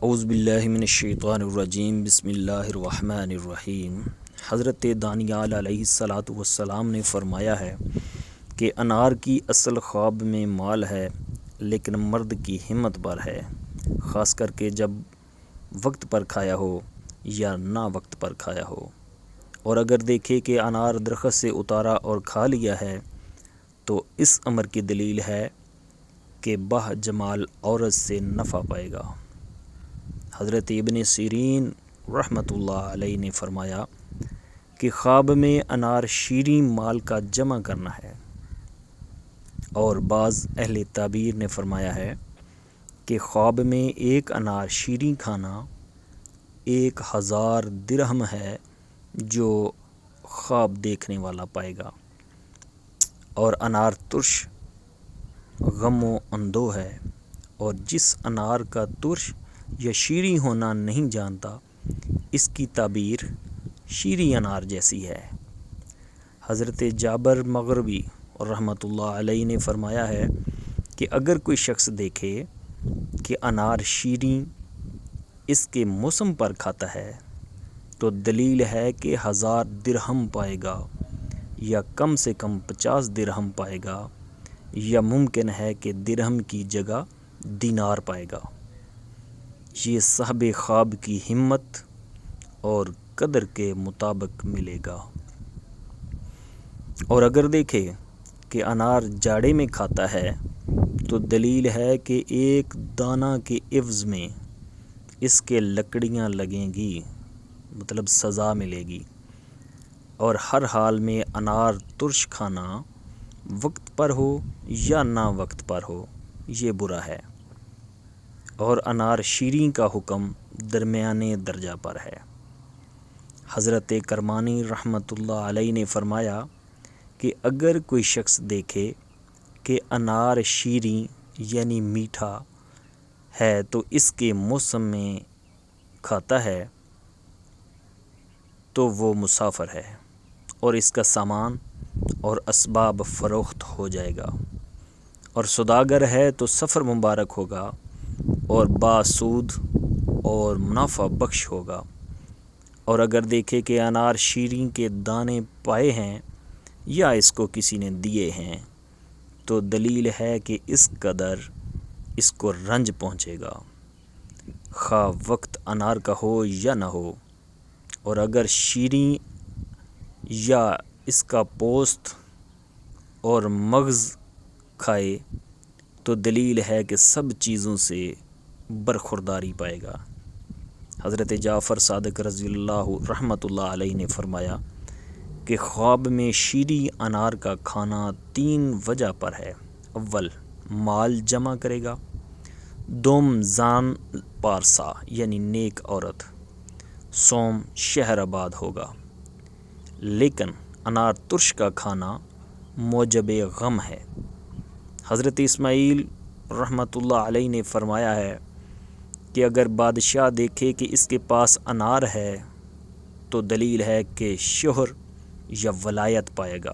اعوذ باللہ من الشیطان الرجیم، بسم اللہ الرحمن الرحیم۔ حضرت دانیال علیہ السلام نے فرمایا ہے کہ انار کی اصل خواب میں مال ہے، لیکن مرد کی ہمت پر ہے، خاص کر کے جب وقت پر کھایا ہو یا نہ وقت پر کھایا ہو۔ اور اگر دیکھے کہ انار درخت سے اتارا اور کھا لیا ہے تو اس امر کی دلیل ہے کہ بہ جمال عورت سے نفع پائے گا۔ حضرت ابن سیرین رحمۃ اللہ علیہ نے فرمایا کہ خواب میں انار شیریں مال کا جمع کرنا ہے، اور بعض اہل تعبیر نے فرمایا ہے کہ خواب میں ایک انار شیریں کھانا 1000 درہم ہے جو خواب دیکھنے والا پائے گا، اور انار ترش غم و اندو ہے، اور جس انار کا ترش یا شیریں ہونا نہیں جانتا اس کی تعبیر شیریں انار جیسی ہے۔ حضرت جابر مغربی رحمۃ اللہ علیہ نے فرمایا ہے کہ اگر کوئی شخص دیکھے کہ انار شیریں اس کے موسم پر کھاتا ہے تو دلیل ہے کہ 1000 درہم پائے گا، یا کم سے کم 50 درہم پائے گا، یا ممکن ہے کہ درہم کی جگہ دینار پائے گا۔ یہ صاحب خواب کی ہمت اور قدر کے مطابق ملے گا۔ اور اگر دیکھے کہ انار جاڑے میں کھاتا ہے تو دلیل ہے کہ ایک دانہ کے عوض میں اس کے لکڑیاں لگیں گی، مطلب سزا ملے گی۔ اور ہر حال میں انار ترش کھانا وقت پر ہو یا نہ وقت پر ہو یہ برا ہے، اور انار شیریں کا حکم درمیانے درجہ پر ہے۔ حضرت کرمانی رحمۃ اللہ علیہ نے فرمایا کہ اگر کوئی شخص دیکھے کہ انار شیریں یعنی میٹھا ہے تو اس کے موسم میں کھاتا ہے تو وہ مسافر ہے، اور اس کا سامان اور اسباب فروخت ہو جائے گا، اور سوداگر ہے تو سفر مبارک ہوگا اور باسود اور منافع بخش ہوگا۔ اور اگر دیکھے کہ انار شیریں کے دانے پائے ہیں یا اس کو کسی نے دیے ہیں تو دلیل ہے کہ اس قدر اس کو رنج پہنچے گا، خواہ وقت انار کا ہو یا نہ ہو۔ اور اگر شیریں یا اس کا پوست اور مغز کھائے تو دلیل ہے کہ سب چیزوں سے برخورداری پائے گا۔ حضرت جعفر صادق رضی اللہ رحمۃ اللہ علیہ نے فرمایا کہ خواب میں شیریں انار کا کھانا 3 وجہ پر ہے۔ اول، مال جمع کرے گا۔ دوم، زان پارسا یعنی نیک عورت۔ سوم، شہر آباد ہوگا۔ لیکن انار ترش کا کھانا موجب غم ہے۔ حضرت اسماعیل رحمۃ اللہ علیہ نے فرمایا ہے کہ اگر بادشاہ دیکھے کہ اس کے پاس انار ہے تو دلیل ہے کہ شوہر یا ولایت پائے گا۔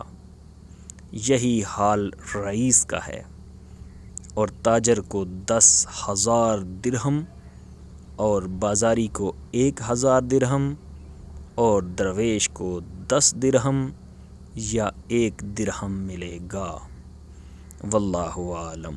یہی حال رئیس کا ہے، اور تاجر کو 10,000 درہم، اور بازاری کو 1000 درہم، اور درویش کو 10 درہم یا 1 درہم ملے گا۔ واللہ عالم۔